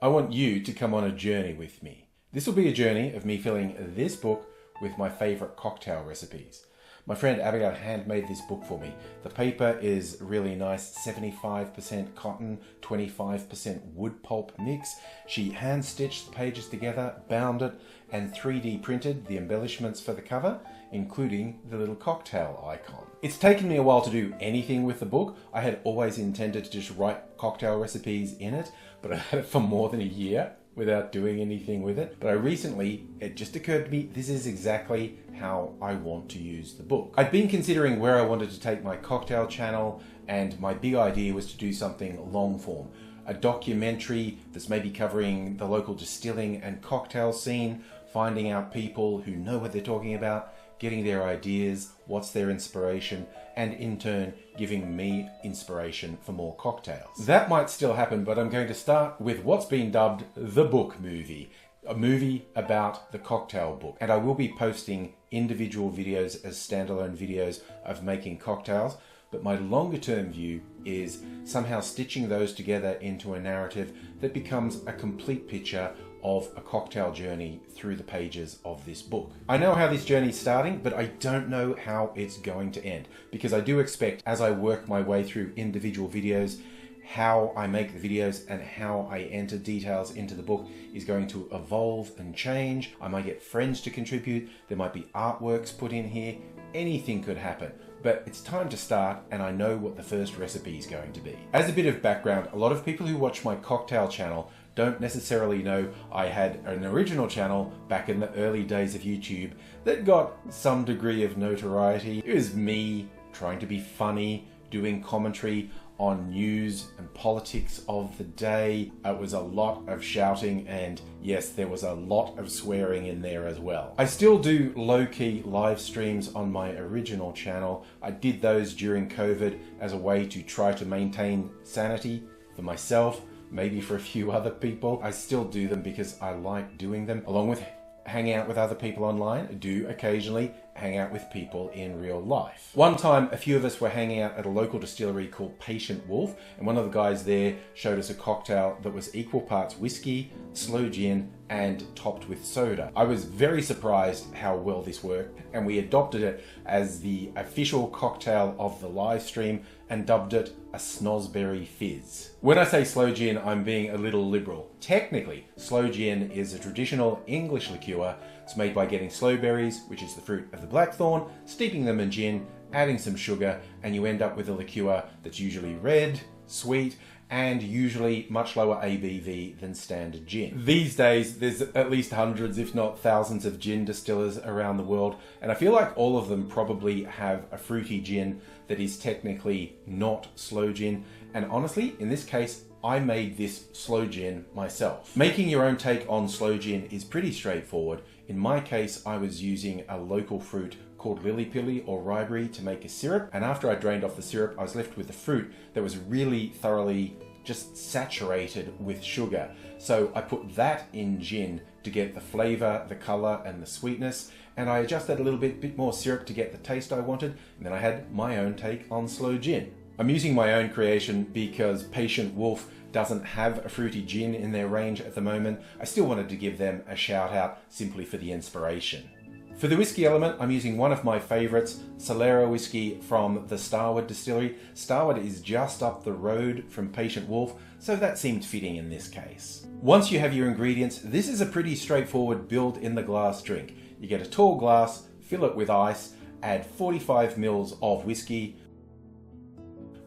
I want you to come on a journey with me. This will be a journey of me filling this book with my favorite cocktail recipes. My friend Abigail handmade this book for me. The paper is really nice, 75% cotton, 25% wood pulp mix. She hand stitched the pages together, bound it, and 3D printed the embellishments for the cover, including the little cocktail icon. It's taken me a while to do anything with the book. I had always intended to just write cocktail recipes in it, but I had it for more than a year without doing anything with it. But it just occurred to me, this is exactly how I want to use the book. I'd been considering where I wanted to take my cocktail channel, and my big idea was to do something long form. A documentary that's maybe covering the local distilling and cocktail scene, finding out people who know what they're talking about, getting their ideas, what's their inspiration, and in turn giving me inspiration for more cocktails. That might still happen, but I'm going to start with what's been dubbed the book movie, a movie about the cocktail book. And I will be posting individual videos as standalone videos of making cocktails, but my longer term view is somehow stitching those together into a narrative that becomes a complete picture of a cocktail journey through the pages of this book. I know how this journey is starting, but I don't know how it's going to end, because I do expect, as I work my way through individual videos, how I make the videos and how I enter details into the book is going to evolve and change. I might get friends to contribute, there might be artworks put in here, anything could happen. But it's time to start, and I know what the first recipe is going to be. As a bit of background, a lot of people who watch my cocktail channel don't necessarily know I had an original channel back in the early days of YouTube that got some degree of notoriety. It was me trying to be funny, doing commentary on news and politics of the day. It was a lot of shouting, and yes, there was a lot of swearing in there as well. I still do low-key live streams on my original channel. I did those during COVID as a way to try to maintain sanity for myself, maybe for a few other people. I still do them because I like doing them, along with hanging out with other people online. I do occasionally hang out with people in real life. One time, a few of us were hanging out at a local distillery called Patient Wolf, and one of the guys there showed us a cocktail that was equal parts whiskey, sloe gin, and topped with soda. I was very surprised how well this worked, and we adopted it as the official cocktail of the live stream and dubbed it a Snozberry Fizz. When I say sloe gin, I'm being a little liberal. Technically, sloe gin is a traditional English liqueur. It's made by getting sloe berries, which is the fruit of the blackthorn, steeping them in gin, adding some sugar, and you end up with a liqueur that's usually red, sweet, and usually much lower ABV than standard gin. These days, there's at least hundreds, if not thousands, of gin distillers around the world, and I feel like all of them probably have a fruity gin that is technically not sloe gin, and honestly, in this case, I made this sloe gin myself. Making your own take on sloe gin is pretty straightforward. In my case, I was using a local fruit called lily pilly or riberry to make a syrup, and after I drained off the syrup, I was left with the fruit that was really thoroughly just saturated with sugar. So I put that in gin to get the flavor, the color, and the sweetness, and I adjusted a little bit more syrup to get the taste I wanted, and then I had my own take on sloe gin. I'm using my own creation because Patient Wolf doesn't have a fruity gin in their range at the moment. I still wanted to give them a shout out simply for the inspiration. For the whiskey element, I'm using one of my favorites, Solera whiskey from the Starward distillery. Starward is just up the road from Patient Wolf, so that seemed fitting in this case. Once you have your ingredients, this is a pretty straightforward build in the glass drink. You get a tall glass, fill it with ice, add 45 ml of whiskey,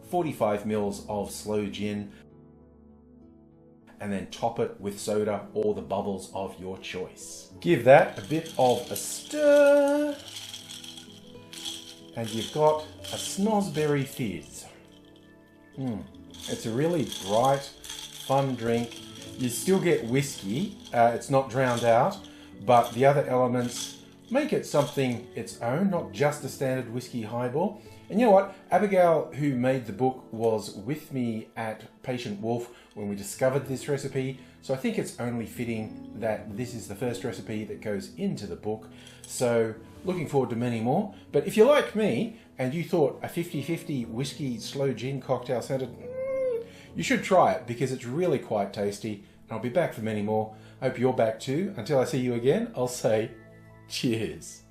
45 ml of sloe gin, and then top it with soda or the bubbles of your choice. Give that a bit of a stir, and you've got a Snozberry Fizz. It's a really bright, fun drink. You still get whiskey, it's not drowned out, but the other elements make it something its own, not just a standard whiskey highball. And you know what? Abigail, who made the book, was with me at Patient Wolf when we discovered this recipe, so I think it's only fitting that this is the first recipe that goes into the book. So looking forward to many more. But if you're like me and you thought a 50-50 whiskey sloe gin cocktail sounded, you should try it because it's really quite tasty. I'll be back for many more. I hope you're back too. Until I see you again, I'll say cheers.